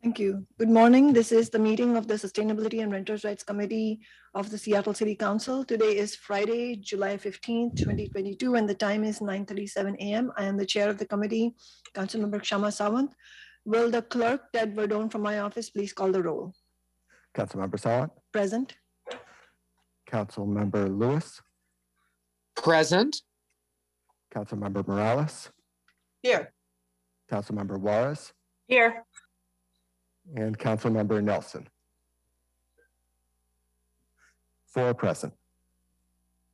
Thank you. Good morning. This is the meeting of the Sustainability and Renters' Rights Committee of the Seattle City Council. Today is Friday, July 15th, 2022, and the time is 9:37 a.m. I am the chair of the committee, Councilmember Kshama Sawant. Will the clerk, Ted Verdone from my office, please call the roll? Councilmember Sawant. Present. Councilmember Lewis. Present. Councilmember Morales. Here. Councilmember Juarez. Here. And Councilmember Nelson. 4 present.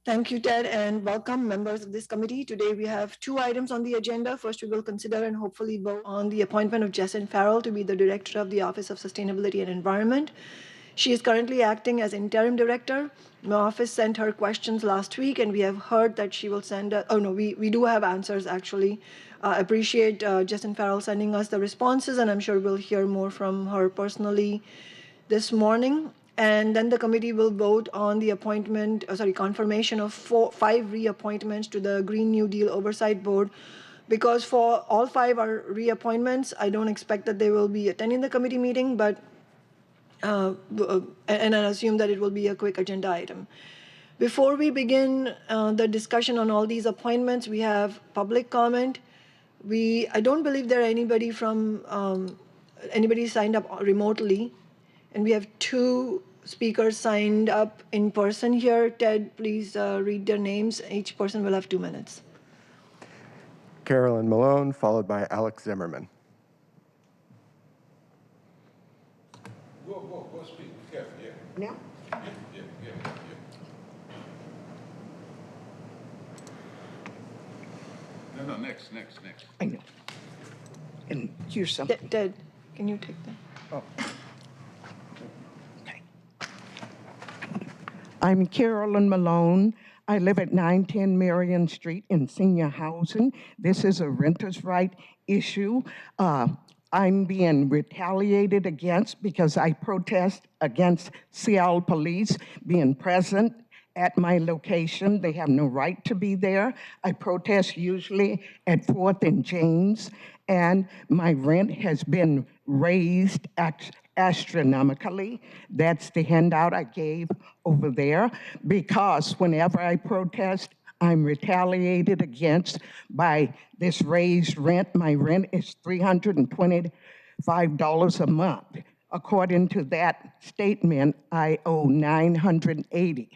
Thank you, Ted, and welcome members of this committee. Today we have 2 items on the agenda. First, we will consider and hopefully vote on the appointment of Jessyn Farrell to be the director of the Office of Sustainability and Environment. She is currently acting as interim director. My office sent her questions last week, and we have heard that she will send we do have answers, actually. Appreciate Jessyn Farrell sending us the responses, and I'm sure we'll hear more from her personally this morning. And then the committee will vote on the confirmation of 5 reappointments to the Green New Deal Oversight Board. Because for all 5 are reappointments, I don't expect that they will be attending the committee meeting, but and I assume that it will be a quick agenda item. Before we begin the discussion on all these appointments, we have public comment. I don't believe there are anybody from anybody signed up remotely, and we have 2 speakers signed up in person here. Ted, please read their names. Each person will have 2 minutes. Carolyn Malone, followed by Alex Zimmerman. Go speak. Yeah. Now? Yeah. No, next. I know. And here's something. Ted, can you take that? Oh. Okay. I'm Carolyn Malone. I live at 910 Marion Street in senior housing. This is a renter's right issue. I'm being retaliated against because I protest against Seattle police being present at my location. They have no right to be there. I protest usually at 4th and James, and my rent has been raised astronomically. That's the handout I gave over there, because whenever I protest, I'm retaliated against by this raised rent. My rent is $325 a month. According to that statement, I owe $980.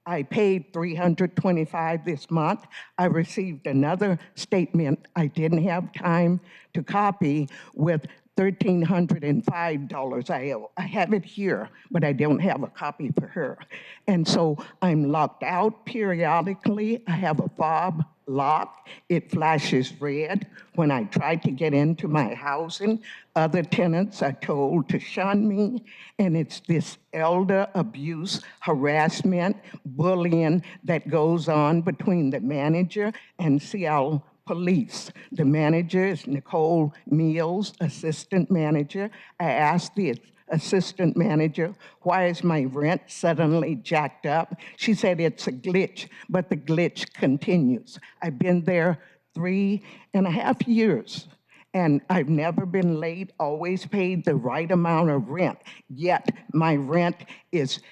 I paid $325 this month. I received another statement I didn't have time to copy with $1,305 I owe. I have it here, but I don't have a copy for her. And so I'm locked out periodically. I have a fob lock. It flashes red. When I try to get into my housing, other tenants are told to shun me. And it's this elder abuse, harassment, bullying that goes on between the manager and Seattle Police. The manager is Nicole Meals, assistant manager. I asked the assistant manager, why is my rent suddenly jacked up? She said it's a glitch, but the glitch continues. Has been there 3.5 years, and I've never been late, always paid the right amount of rent, yet my rent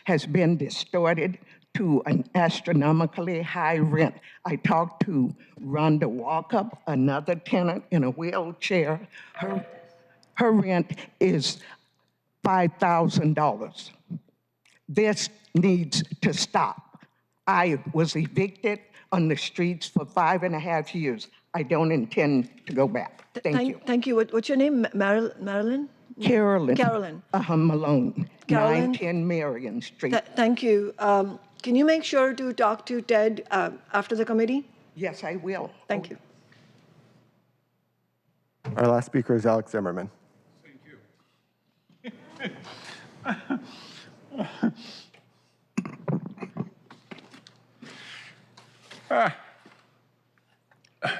has been distorted to an astronomically high rent. I talked to Rhonda Walkup, another tenant in a wheelchair. Her rent is $5,000. This needs to stop. I was evicted on the streets for 5.5 years. I don't intend to go back. Thank you. Thank you. What's your name? Marilyn? Carolyn. Carolyn. Malone. Carolyn. 910 Marion Street. Thank you. Can you make sure to talk to Ted after the committee? Yes, I will. Thank you. Our last speaker is Alex Zimmerman. Thank you.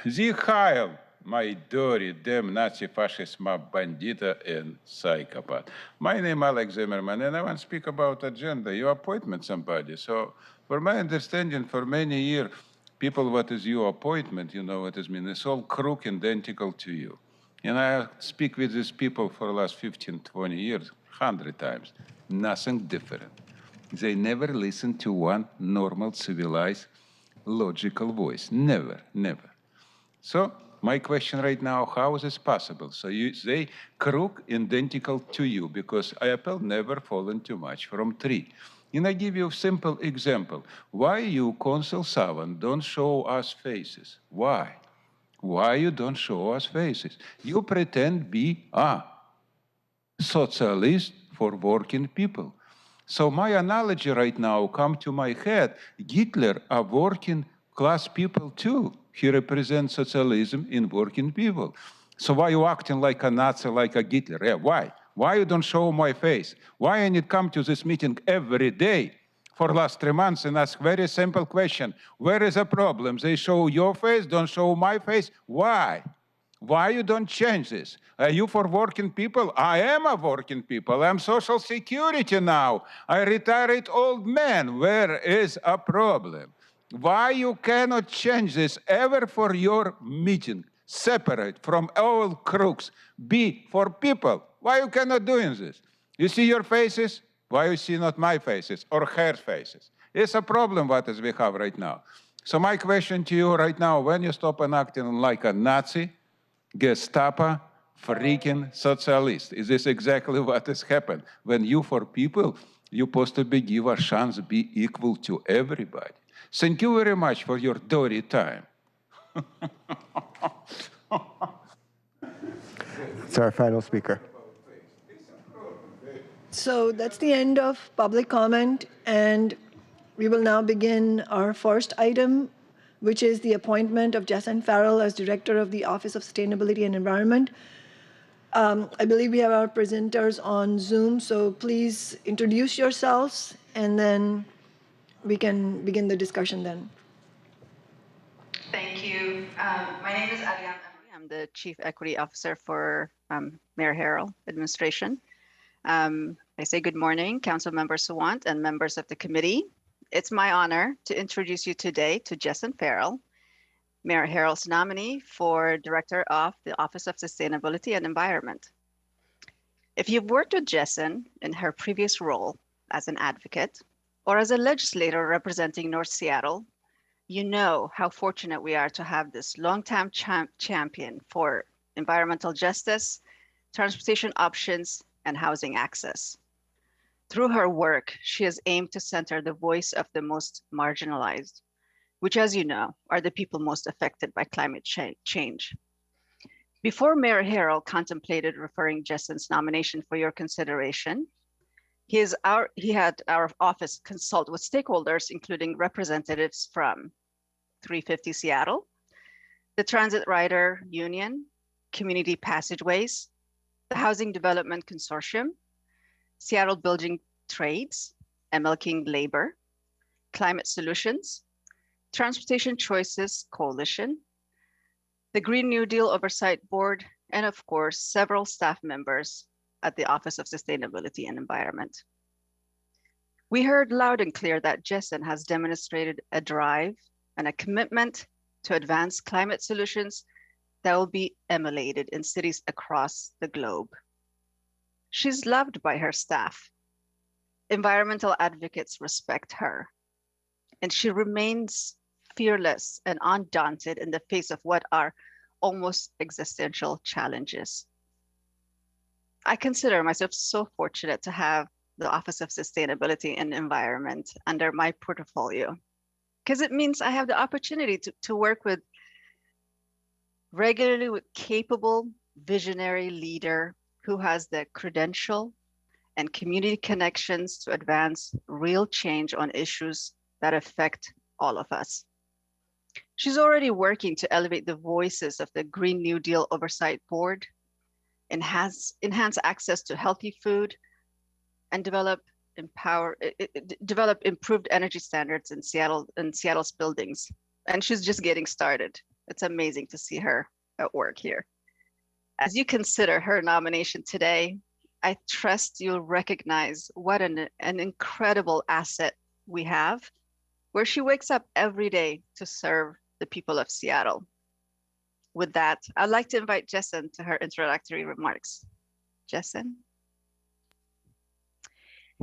The Heil, my dirty, damn Nazi fascist mob bandita and psychopath. My name is Alex Zimmerman, and I want to speak about agenda. You appointment somebody. So, for my understanding, for many years, people, what is your appointment, you know what it means. It's all crook identical to you. And I speak with these people for the last 15, 20 years, 100 times. Nothing different. They never listen to one normal, civilized, logical voice. Never, never. So my question right now, how is this possible? So they crook identical to you because apple never fallen too much from tree. And I give you a simple example. Why you, Consul Savan, don't show us faces? Why? Why you don't show us faces? You pretend be socialist for working people. So my analogy right now come to my head. Hitler are working class people too. He represents socialism in working people. So why you acting like a Nazi, like a Hitler? Yeah, why? Why you don't show my face? Why I need come to this meeting every day for last 3 months and ask very simple question. Where is the problem? They show your face, don't show my face. Why? Why you don't change this? Are you for working people? I am a working people. I'm social security now. I retired old man. Where is a problem? Why you cannot change this ever for your meeting? Separate from all crooks. Be for people. Why you cannot doing this? You see your faces? Why you see not my faces or her faces? It's a problem what is we have right now. So my question to you right now, when you stop and acting like a Nazi, Gestapo, freaking socialist. Is this exactly what has happened? When you for people, you're supposed to be give a chance to be equal to everybody. Thank you very much for your dirty time. It's our final speaker. So that's the end of public comment, and we will now begin our first item, which is the appointment of Jessyn Farrell as Director of the Office of Sustainability and Environment. I believe we have our presenters on Zoom, so please introduce yourselves, and then we can begin the discussion then. Thank you. My name is Adrienne Emery. I'm the Chief Equity Officer for Mayor Harrell administration. I say good morning, Council Member Sawant and members of the committee. It's my honor to introduce you today to Jessyn Farrell, Mayor Harrell's nominee for Director of the Office of Sustainability and Environment. If you've worked with Jessyn in her previous role as an advocate or as a legislator representing North Seattle, you know how fortunate we are to have this longtime champion for environmental justice, transportation options, and housing access. Through her work, she has aimed to center the voice of the most marginalized, which, as you know, are the people most affected by climate change. Before Mayor Harrell contemplated referring Jessyn's nomination for your consideration, he had our office consult with stakeholders, including representatives from 350 Seattle, the Transit Rider Union, Community Passageways, the Housing Development Consortium, Seattle Building Trades, ML King Labor, Climate Solutions, Transportation Choices Coalition, the Green New Deal Oversight Board, and of course, several staff members at the Office of Sustainability and Environment. We heard loud and clear that Jessyn has demonstrated a drive and a commitment to advance climate solutions that will be emulated in cities across the globe. She's loved by her staff. Environmental advocates respect her, and she remains fearless and undaunted in the face of what are almost existential challenges. I consider myself so fortunate to have the Office of Sustainability and Environment under my portfolio, because it means I have the opportunity to work regularly with capable, visionary leader who has the credential and community connections to advance real change on issues that affect all of us. She's already working to elevate the voices of the Green New Deal Oversight Board, enhance access to healthy food, and develop improved energy standards in Seattle's buildings. And she's just getting started. It's amazing to see her at work here. As you consider her nomination today, I trust you'll recognize what an incredible asset we have, where she wakes up every day to serve the people of Seattle. With that, I'd like to invite Jessyn to her introductory remarks. Jessyn.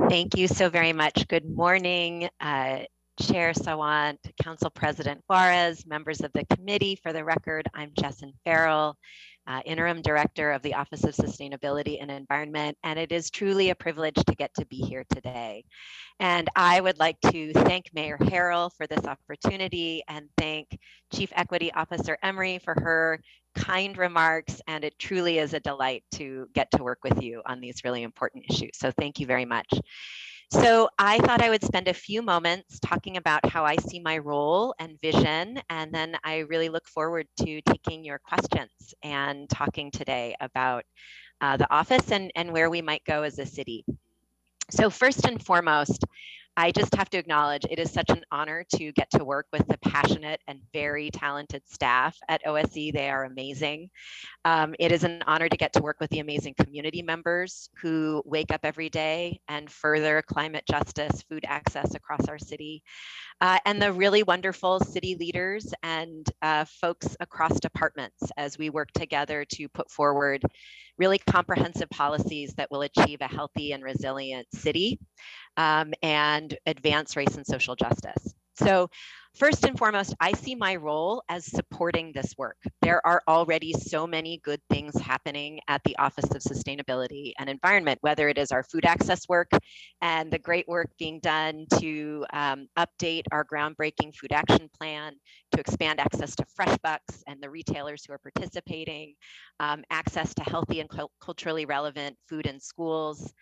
Thank you so very much. Good morning, Chair Sawant, Council President Juarez, members of the committee. For the record, I'm Jessyn Farrell, Interim Director of the Office of Sustainability and Environment, and it is truly a privilege to get to be here today. And I would like to thank Mayor Harrell for this opportunity and thank Chief Equity Officer Emery for her kind remarks. And it truly is a delight to get to work with you on these really important issues. So thank you very much. So I thought I would spend a few moments talking about how I see my role and vision, and then I really look forward to taking your questions and talking today about the office and where we might go as a city. So first and foremost, I just have to acknowledge it is such an honor to get to work with the passionate and very talented staff at OSE. They are amazing. It is an honor to get to work with the amazing community members who wake up every day and further climate justice, food access across our city, and the really wonderful city leaders and folks across departments as we work together to put forward really comprehensive policies that will achieve a healthy and resilient city and advance race and social justice. So first and foremost, I see my role as supporting this work. There are already so many good things happening at the Office of Sustainability and Environment, whether it is our food access work and the great work being done to update our groundbreaking food action plan, to expand access to fresh bucks and the retailers who are participating, access to healthy and culturally relevant food in schools.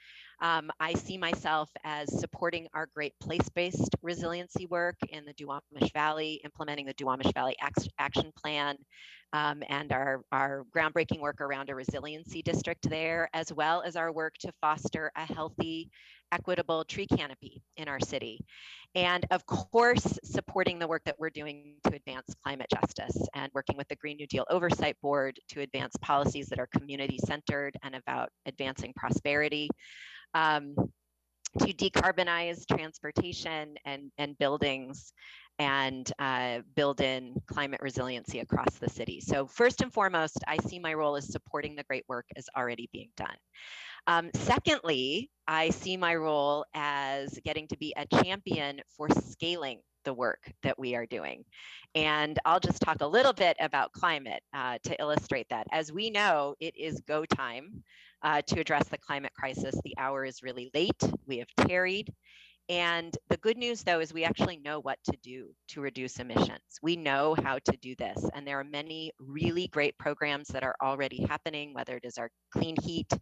I see myself as supporting our Great Place-based resiliency work in the Duwamish Valley, implementing the Duwamish Valley Action Plan, and our groundbreaking work around a resiliency district there, as well as our work to foster a healthy, equitable tree canopy in our city. And of course, supporting the work that we're doing to advance climate justice and working with the Green New Deal Oversight Board to advance policies that are community-centered and about advancing prosperity. To decarbonize transportation and buildings and build in climate resiliency across the city. So first and foremost, I see my role as supporting the great work is already being done. Secondly, I see my role as getting to be a champion for scaling the work that we are doing. And I'll just talk a little bit about climate to illustrate that. As we know, it is go time to address the climate crisis. The hour is really late. We have tarried. And the good news, though, is we actually know what to do to reduce emissions. We know how to do this. And there are many really great programs that are already happening, whether it is our clean heat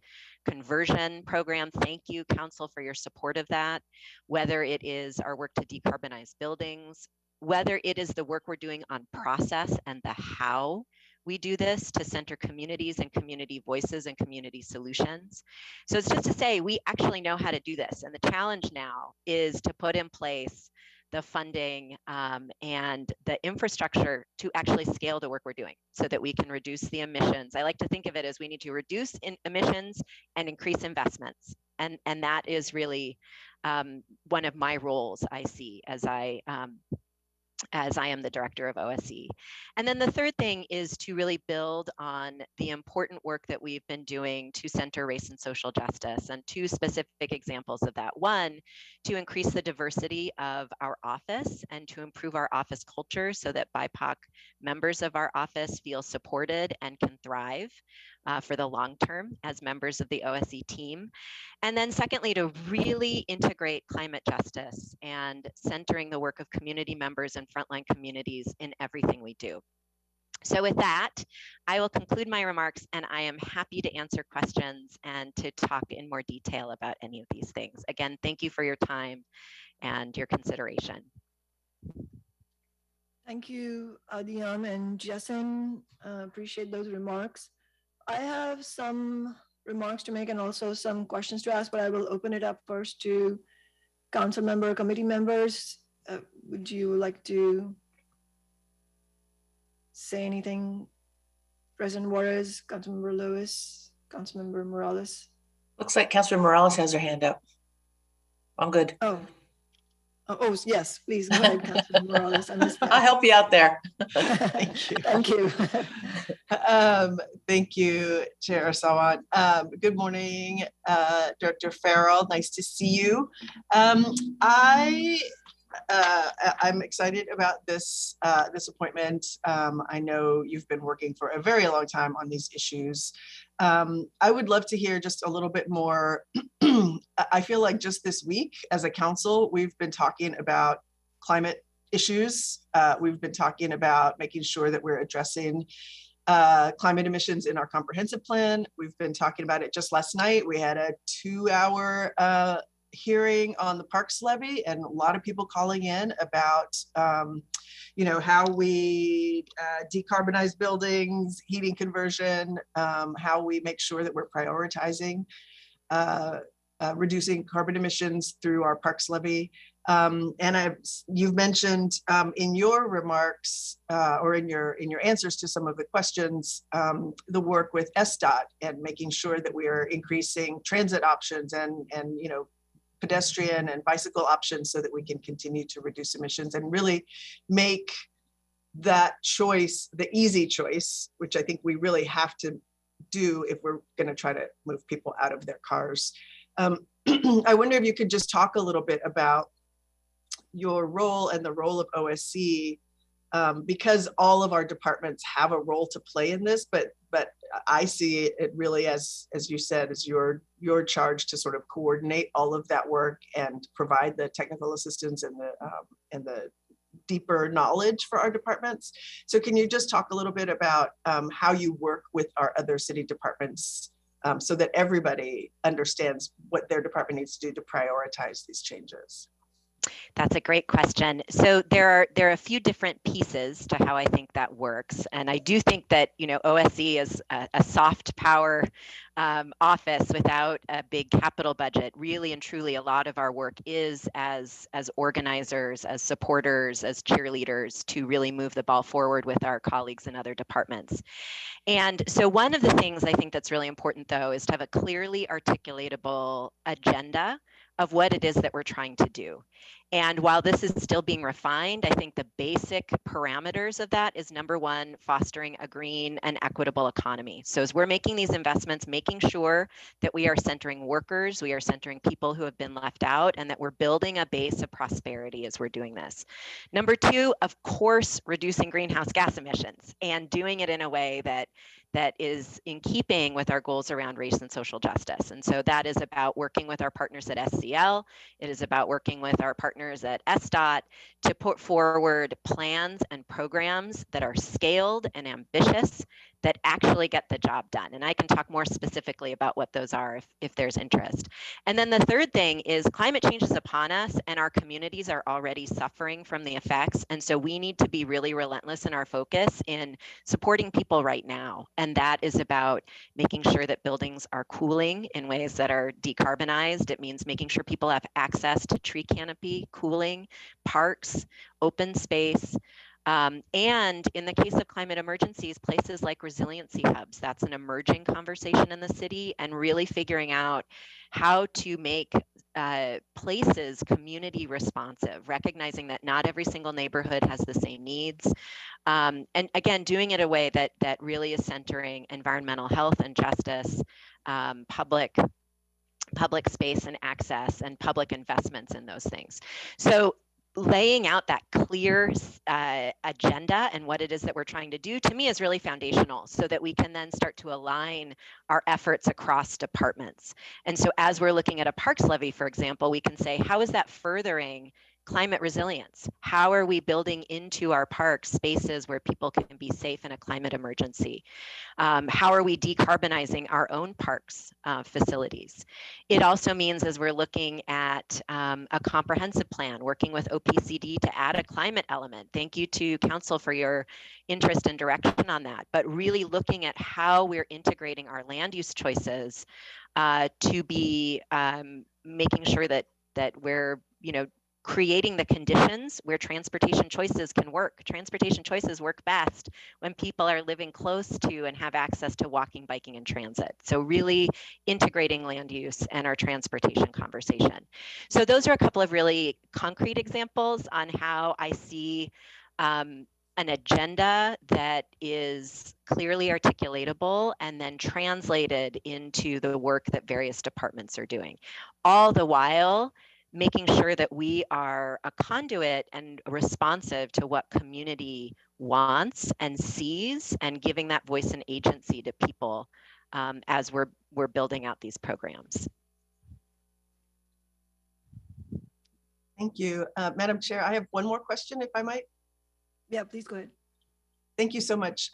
conversion program. Thank you, Council, for your support of that. Whether it is our work to decarbonize buildings, whether it is the work we're doing on process and the how we do this to center communities and community voices and community solutions. So it's just to say we actually know how to do this. And the challenge now is to put in place the funding and the infrastructure to actually scale the work we're doing so that we can reduce the emissions. I like to think of it as we need to reduce emissions and increase investments. And that is really one of my roles I see as I am the director of OSE. And then the third thing is to really build on the important work that we've been doing to center race and social justice, and two specific examples of that. One, to increase the diversity of our office and to improve our office culture so that BIPOC members of our office feel supported and can thrive for the long term as members of the OSE team. And then secondly, to really integrate climate justice and centering the work of community members and frontline communities in everything we do. So with that, I will conclude my remarks, and I am happy to answer questions and to talk in more detail about any of these things. Again, thank you for your time and your consideration. Thank you, Adiam and Jessyn. Appreciate those remarks. I have some remarks to make and also some questions to ask, but I will open it up first to council member, committee members. Would you like to say anything? President Juarez, Councilmember Lewis, Councilmember Morales. Looks like Councilor Morales has her hand up. I'm good. Oh, Oh, yes, please go ahead, Councilor Morales. I missed I'll that. help you out there. Thank you. Thank you. Thank you, Chair Sawant. Good morning, Director Farrell. Nice to see you. I'm excited about this this appointment. I know you've been working for a very long time on these issues. I would love to hear just a little bit more. I feel like just this week as a council, we've been talking about climate issues. We've been talking about making sure that we're addressing climate emissions in our comprehensive plan. We've been talking about it just last night. We had a 2-hour hearing on the parks levy, and a lot of people calling in about how we decarbonize buildings, heating conversion, how we make sure that we're prioritizing reducing carbon emissions through our parks levy. And you've mentioned in your remarks or in your answers to some of the questions, the work with SDOT and making sure that we are increasing transit options and pedestrian and bicycle options so that we can continue to reduce emissions and really make that choice the easy choice, which I think we really have to do if we're going to try to move people out of their cars. I wonder if you could just talk a little bit about your role and the role of OSC, because all of our departments have a role to play in this, but I see it really as you said, as your charge to sort of coordinate all of that work and provide the technical assistance and the deeper knowledge for our departments. So can you just talk a little bit about how you work with our other city departments so that everybody understands what their department needs to do to prioritize these changes? That's a great question. So there are a few different pieces to how I think that works, and I do think that OSC is a soft power office without a big capital budget. Really and truly, a lot of our work is as organizers, as supporters, as cheerleaders to really move the ball forward with our colleagues in other departments. And so one of the things I think that's really important, though, is to have a clearly articulatable agenda of what it is that we're trying to do. And while this is still being refined, I think the basic parameters of that is, number one, fostering a green and equitable economy. So as we're making these investments, making sure that we are centering workers, we are centering people who have been left out, and that we're building a base of prosperity as we're doing this. Number two, of course, reducing greenhouse gas emissions and doing it in a way that is in keeping with our goals around race and social justice. And so that is about working with our partners at SCL. It is about working with our partners at SDOT to put forward plans and programs that are scaled and ambitious that actually get the job done. And I can talk more specifically about what those are if there's interest. And then the third thing is climate change is upon us, and our communities are already suffering from the effects. And so we need to be really relentless in our focus in supporting people right now. And that is about making sure that buildings are cooling in ways that are decarbonized. It means making sure people have access to tree canopy, cooling, parks, open space. And in the case of climate emergencies, places like resiliency hubs, that's an emerging conversation in the city, and really figuring out how to make places community responsive, recognizing that not every single neighborhood has the same needs. And again, doing it in a way that really is centering environmental health and justice, public space and access, and public investments in those things. So laying out that clear agenda and what it is that we're trying to do, to me, is really foundational, so that we can then start to align our efforts across departments. And so as we're looking at a parks levy, for example, we can say, how is that furthering climate resilience? How are we building into our parks spaces where people can be safe in a climate emergency? How are we decarbonizing our own parks facilities? It also means, as we're looking at a comprehensive plan, working with OPCD to add a climate element. Thank you to Council for your interest and direction on that, but really looking at how we're integrating our land use choices to be making sure that we're creating the conditions where transportation choices can work. Transportation choices work best when people are living close to and have access to walking, biking, and transit. So really integrating land use and our transportation conversation. So those are a couple of really concrete examples on how I see an agenda that is clearly articulatable and then translated into the work that various departments are doing. All the while, making sure that we are a conduit and responsive to what community wants and sees, and giving that voice and agency to people as we're building out these programs. Thank you. Madam Chair, I have one more question, if I might. Yeah, please go ahead. Thank you so much.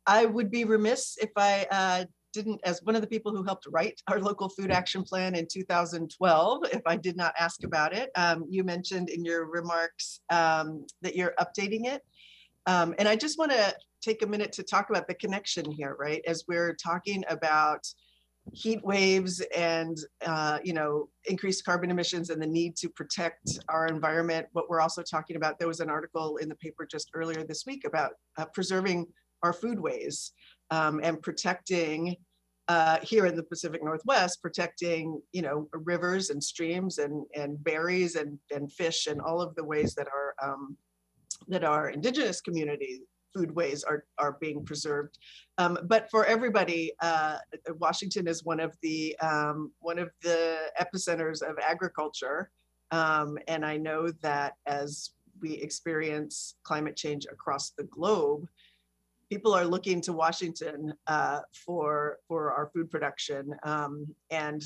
I would be remiss if I didn't, as one of the people who helped write our local food action plan in 2012, if I did not ask about it. You mentioned in your remarks that you're updating it. And I just want to take a minute to talk about the connection here, right? As we're talking about heat waves and increased carbon emissions and the need to protect our environment. What we're also talking about, there was an article in the paper just earlier this week about preserving our foodways and protecting here in the Pacific Northwest, protecting rivers and streams and berries and fish and all of the ways that our indigenous community foodways are being preserved. But for everybody, Washington is one of the epicenters of agriculture. And I know that as we experience climate change across the globe, people are looking to Washington for our food production. And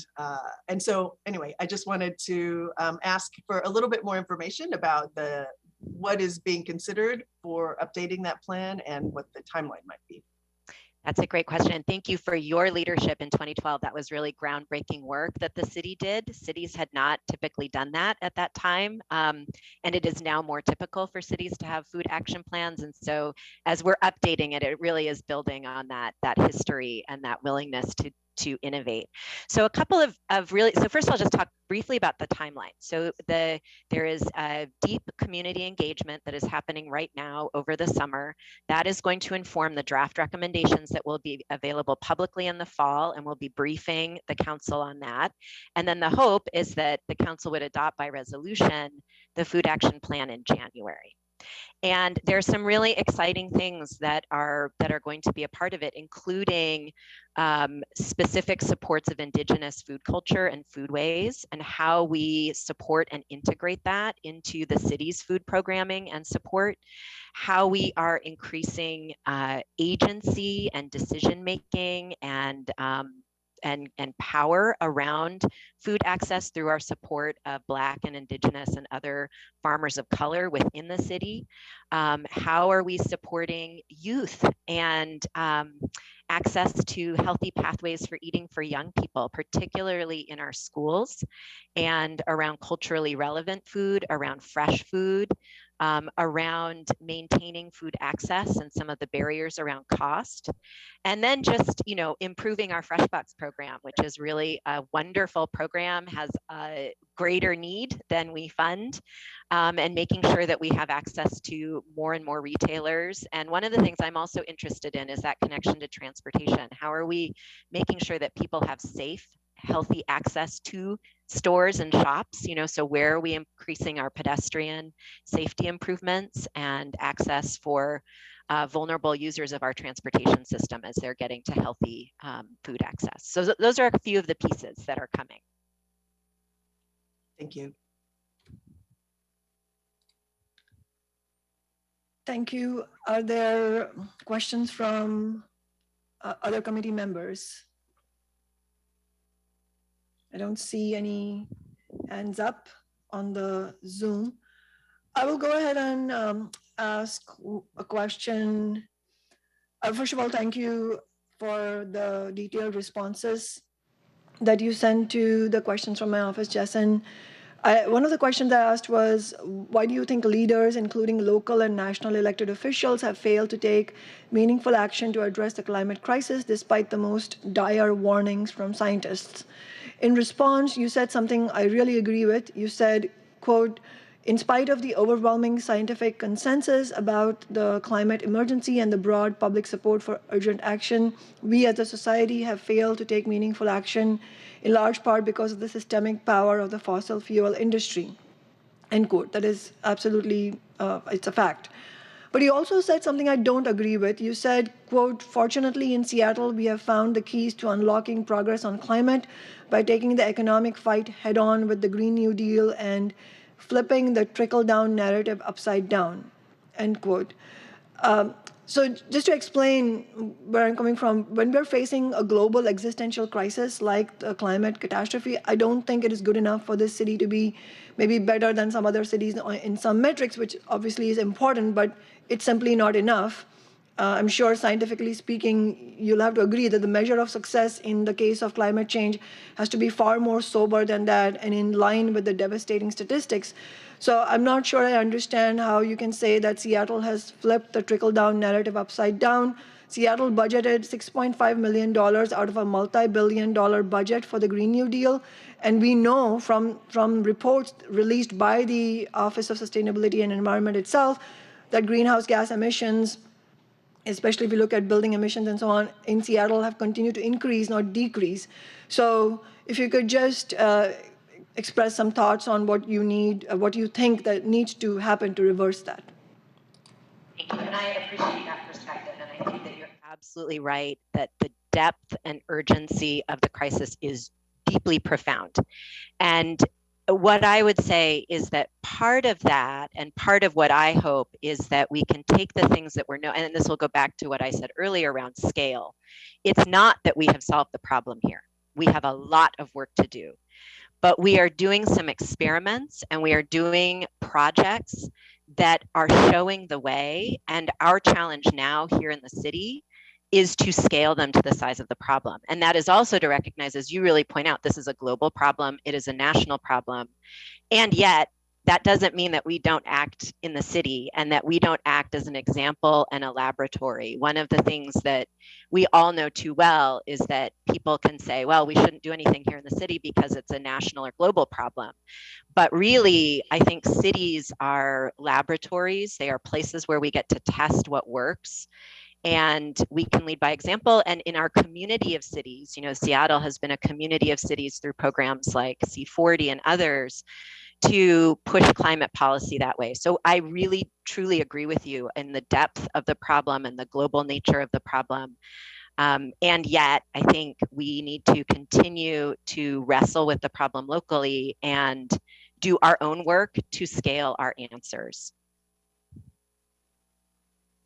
so anyway, I just wanted to ask for a little bit more information about what is being considered for updating that plan and what the timeline might be. That's a great question. And thank you for your leadership in 2012. That was really groundbreaking work that the city did. Cities had not typically done that at that time. And it is now more typical for cities to have food action plans. And so as we're updating it, it really is building on that history and that willingness to innovate. So a couple of really, so first I'll just talk briefly about the timeline. So there is a deep community engagement that is happening right now over the summer. That is going to inform the draft recommendations that will be available publicly in the fall, and we'll be briefing the council on that. And then the hope is that the council would adopt by resolution the food action plan in January. And there's some really exciting things that are going to be a part of it, including specific supports of indigenous food culture and foodways, and how we support and integrate that into the city's food programming and support, how we are increasing agency and decision making and power around food access through our support of Black and Indigenous and other farmers of color within the city. How are we supporting youth and access to healthy pathways for eating for young people, particularly in our schools, and around culturally relevant food, around fresh food, around maintaining food access and some of the barriers around cost. And then just, improving our Fresh Box program, which is really a wonderful program, has a greater need than we fund, and making sure that we have access to more and more retailers. And one of the things I'm also interested in is that connection to transportation. How are we making sure that people have safe, healthy access to stores and shops? So where are we increasing our pedestrian safety improvements and access for vulnerable users of our transportation system as they're getting to healthy food access? So those are a few of the pieces that are coming. Thank you. Thank you. Are there questions from other committee members? I don't see any hands up on the Zoom. I will go ahead and ask a question. First of all, thank you for the detailed responses that you sent to the questions from my office, Jessyn. One of the questions I asked was, why do you think leaders, including local and national elected officials, have failed to take meaningful action to address the climate crisis despite the most dire warnings from scientists? In response, you said something I really agree with. You said, quote, in spite of the overwhelming scientific consensus about the climate emergency and the broad public support for urgent action, we as a society have failed to take meaningful action, in large part because of the systemic power of the fossil fuel industry, end quote. That is absolutely, it's a fact. But you also said something I don't agree with. You said, quote, fortunately in Seattle, we have found the keys to unlocking progress on climate by taking the economic fight head on with the Green New Deal and flipping the trickle-down narrative upside down, end quote. So just to explain where I'm coming from, when we're facing a global existential crisis like the climate catastrophe, I don't think it is good enough for this city to be maybe better than some other cities in some metrics, which obviously is important, but it's simply not enough. I'm sure scientifically speaking, you'll have to agree that the measure of success in the case of climate change has to be far more sober than that and in line with the devastating statistics. So I'm not sure I understand how you can say that Seattle has flipped the trickle-down narrative upside down. Seattle budgeted $6.5 million out of a multi-billion-dollar budget for the Green New Deal. And we know from reports released by the Office of Sustainability and Environment itself that greenhouse gas emissions, especially if you look at building emissions and so on, in Seattle have continued to increase, not decrease. So if you could just express some thoughts on what you need, what you think that needs to happen to reverse that. Thank you, and I appreciate that perspective, and I think that you're absolutely right that the depth and urgency of the crisis is deeply profound. And what I would say is that part of that and part of what I hope is that we can take the things that we're and this will go back to what I said earlier around scale. It's not that we have solved the problem here. We have a lot of work to do, but we are doing some experiments and we are doing projects that are showing the way. And our challenge now here in the city is to scale them to the size of the problem. And that is also to recognize, as you really point out, this is a global problem, it is a national problem. And yet, that doesn't mean that we don't act in the city and that we don't act as an example and a laboratory. One of the things that we all know too well is that people can say, well, we shouldn't do anything here in the city because it's a national or global problem. But really, I think cities are laboratories. They are places where we get to test what works. And we can lead by example. And in our community of cities, you know, Seattle has been a community of cities through programs like C40 and others to push climate policy that way. So I really, truly agree with you in the depth of the problem and the global nature of the problem. And yet, I think we need to continue to wrestle with the problem locally and do our own work to scale our answers.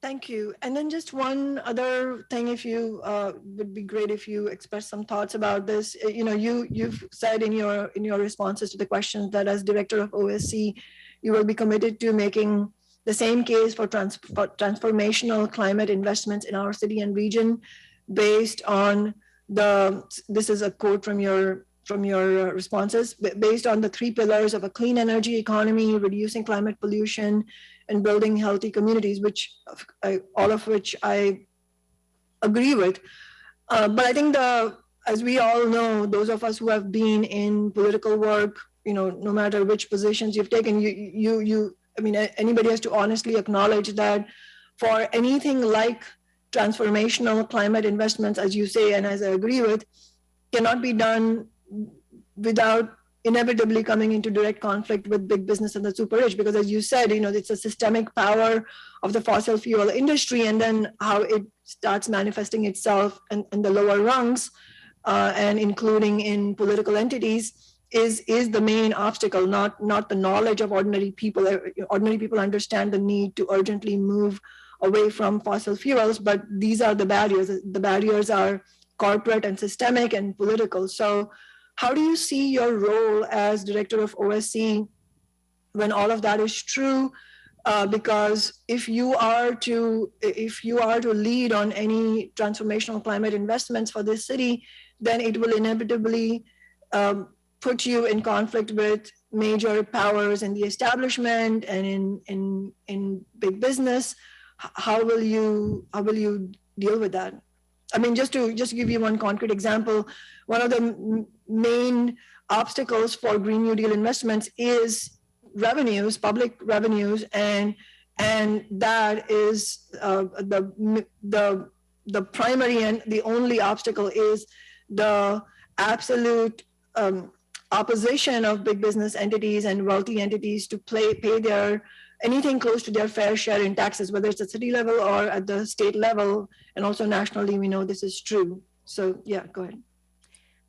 Thank you. And then just one other thing, if you would be great if you express some thoughts about this. You know, you've said in your responses to the questions that as director of OSC, you will be committed to making the same case for transformational climate investments in our city and region, based on this is a quote from your responses, based on the 3 pillars of a clean energy economy, reducing climate pollution, and building healthy communities, which all of which I agree with. But I think as we all know, those of us who have been in political work, you know, no matter which positions you've taken, I mean, anybody has to honestly acknowledge that for anything like transformational climate investments, as you say, and as I agree with, cannot be done without inevitably coming into direct conflict with big business and the super rich, because as you said, you know, it's a systemic power of the fossil fuel industry, and then how it starts manifesting itself in the lower rungs, and including in political entities, is the main obstacle, not the knowledge of ordinary people. Ordinary people understand the need to urgently move away from fossil fuels, but these are the barriers. The barriers are corporate and systemic and political. So how do you see your role as director of OSC when all of that is true? Because if you are to lead on any transformational climate investments for this city, then it will inevitably put you in conflict with major powers in the establishment and in big business. How will you deal with that? I mean, just to give you one concrete example, one of the main obstacles for Green New Deal investments is revenues, public revenues, and that is the primary and the only obstacle is the absolute opposition of big business entities and wealthy entities to pay their anything close to their fair share in taxes, whether it's at city level or at the state level, and also nationally, we know this is true. So yeah, go ahead.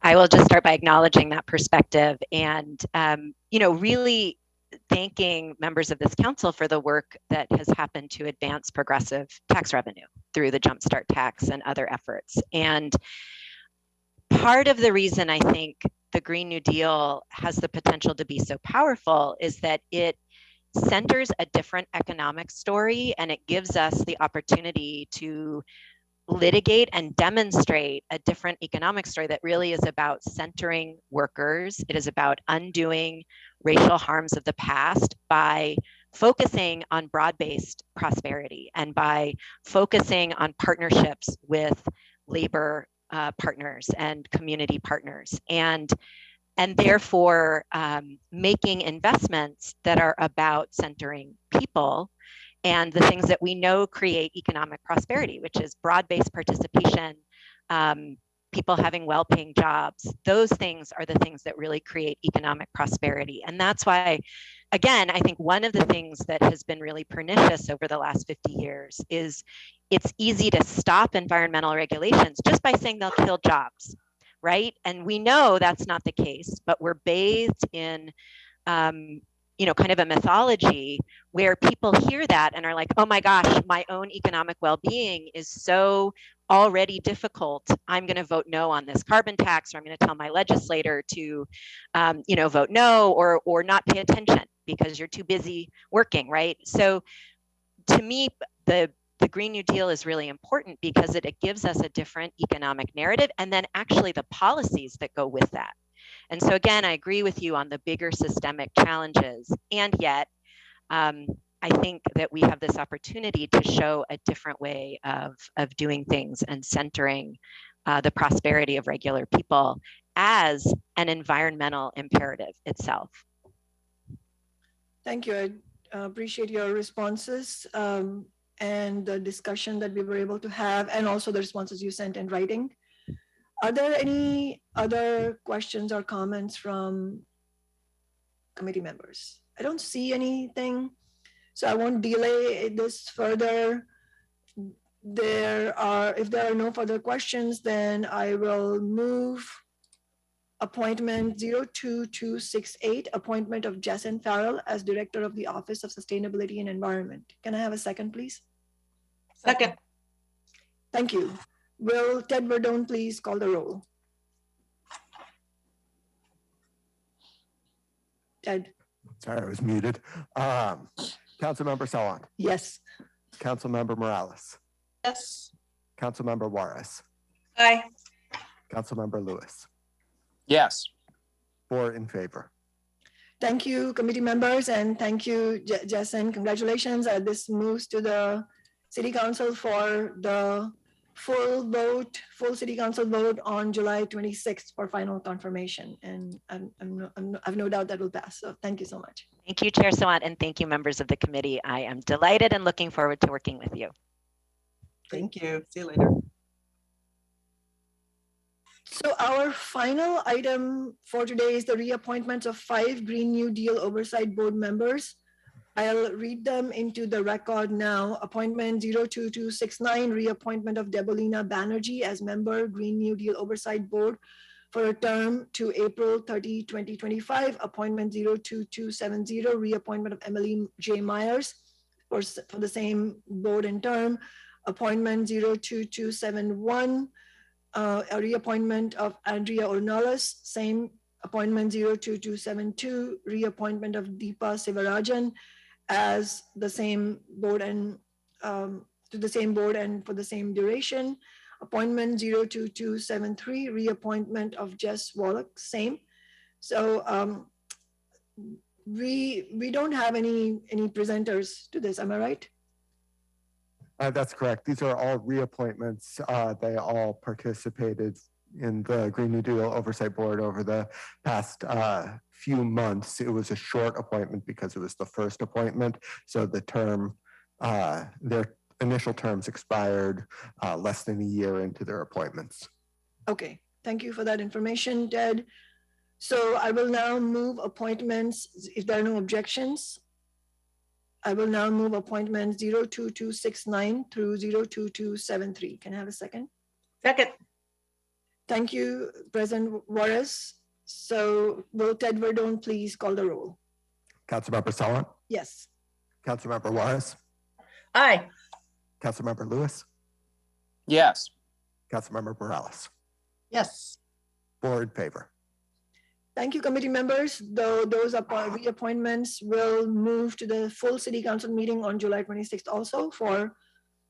I will just start by acknowledging that perspective and, really thanking members of this council for the work that has happened to advance progressive tax revenue through the Jumpstart tax and other efforts. And part of the reason I think the Green New Deal has the potential to be so powerful is that it centers a different economic story, and it gives us the opportunity to litigate and demonstrate a different economic story that really is about centering workers. It is about undoing racial harms of the past by focusing on broad-based prosperity and by focusing on partnerships with labor partners and community partners, and therefore making investments that are about centering people and the things that we know create economic prosperity, which is broad-based participation, people having well-paying jobs. Those things are the things that really create economic prosperity. And that's why, again, I think one of the things that has been really pernicious over the last 50 years is it's easy to stop environmental regulations just by saying they'll kill jobs, right? And we know that's not the case, but we're bathed in kind of a mythology where people hear that and are like, oh my gosh, my own economic well-being is so already difficult. I'm going to vote no on this carbon tax, or I'm going to tell my legislator to, vote no or not pay attention because you're too busy working, right? So to me, the Green New Deal is really important because it gives us a different economic narrative and then actually the policies that go with that. And so again, I agree with you on the bigger systemic challenges, and yet I think that we have this opportunity to show a different way of doing things and centering the prosperity of regular people as an environmental imperative itself. Thank you. I appreciate your responses and the discussion that we were able to have, and also the responses you sent in writing. Are there any other questions or comments from committee members? I don't see anything, so I won't delay this further. If there are no further questions, then I will move appointment 02268, appointment of Jessyn Farrell as Director of the Office of Sustainability and Environment. Can I have a second, please? Second. Thank you. Will Ted Verdone please call the roll? Ted. Sorry, I was muted. Councilmember Sawant. Yes. Councilmember Morales. Yes. Councilmember Juarez. Aye. Councilmember Lewis. Yes. 4 in favor. Thank you, committee members, and thank you, Jessyn. Congratulations. This moves to the City Council for the full City Council vote on July 26th for final confirmation. And I've no doubt that will pass. So thank you so much. Thank you, Chair Sawant, and thank you, members of the committee. I am delighted and looking forward to working with you. Thank you. See you later. So our final item for today is the reappointments of 5 Green New Deal Oversight Board members. I'll read them into the record now. Appointment 02269, reappointment of Debolina Banerjee as member, Green New Deal Oversight Board for a term to April 30, 2025. Appointment 02270, reappointment of Emily J. Myers for the same board and term. Appointment 02271, a reappointment of Andrea Ornelas, same appointment. 02272, reappointment of Deepa Sivarajan as the same board and to the same board and for the same duration. Appointment 02273, reappointment of Jess Wallach, same. So we don't have any presenters to this, am I right? That's correct. These are all reappointments. They all participated in the Green New Deal Oversight Board over the past few months. It was a short appointment because it was the first appointment. So the term, their initial terms expired less than a year into their appointments. Okay, thank you for that information, Ted. So I will now move appointments, if there are no objections. I will now move appointments 02269 through 02273. Can I have a second? Second. Thank you, President Juarez. So will Ted Verdone please call the roll? Councilmember Sawant, Yes. Councilmember Juarez, Aye. Councilmember Lewis, Yes. Councilmember Morales. Yes. 4 in favor. Thank you, committee members. Though those reappointments will move to the full city council meeting on July 26th also for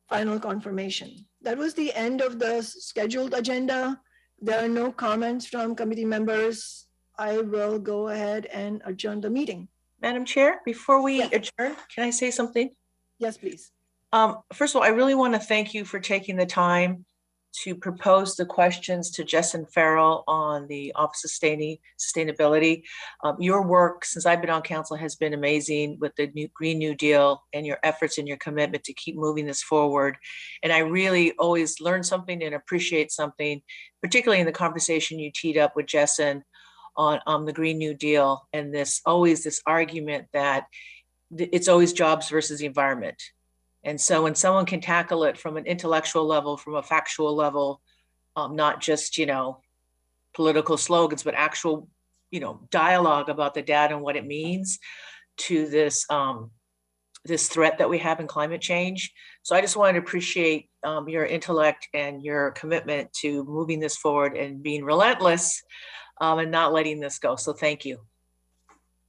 final confirmation. That was the end of the scheduled agenda. There are no comments from committee members. I will go ahead and adjourn the meeting. Madam Chair, before we Yes. adjourn, can I say something? Yes, please. First of all, I really want to thank you for taking the time to propose the questions to Jessyn Farrell on the Office of Sustainability. Your work since I've been on council has been amazing with the Green New Deal and your efforts and your commitment to keep moving this forward. And I really always learn something and appreciate something, particularly in the conversation you teed up with Jessyn on the Green New Deal and this argument that it's always jobs versus the environment. And so when someone can tackle it from an intellectual level, from a factual level, not just, political slogans, but actual, dialogue about the data and what it means to this, this threat that we have in climate change. So I just wanted to appreciate your intellect and your commitment to moving this forward and being relentless and not letting this go. So thank you.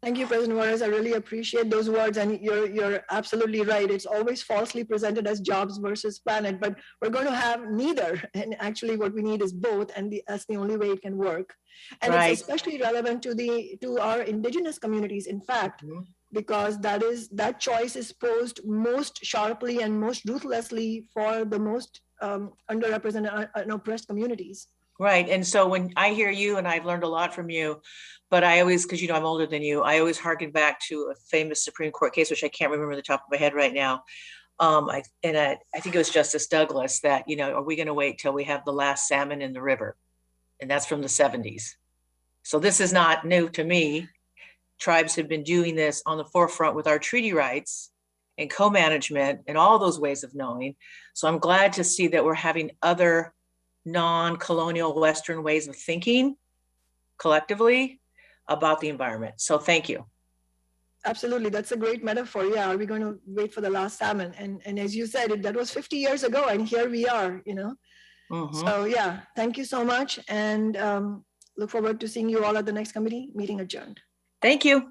Thank you, President Juarez. I really appreciate those words, and you're absolutely right. It's always falsely presented as jobs versus planet, but we're going to have neither. And actually, what we need is both, and that's the only way it can work. And Right. it's especially relevant to our indigenous communities, in fact, because that choice is posed most sharply and most ruthlessly for the most underrepresented and oppressed communities. Right. And so when I hear you, and I've learned a lot from you, but I always, because I'm older than you, I always harken back to a famous Supreme Court case, which I can't remember the top of my head right now. I think it was Justice Douglas that, are we going to wait till we have the last salmon in the river? And that's from the 70s. So this is not new to me. Tribes have been doing this on the forefront with our treaty rights and co-management and all those ways of knowing. So I'm glad to see that we're having other non-colonial Western ways of thinking collectively about the environment. So thank you. Absolutely. That's a great metaphor. Yeah. Are we going to wait for the last salmon? And as you said, that was 50 years ago, and here we are, So yeah, thank you so much. And look forward to seeing you all at the next committee meeting adjourned. Thank you.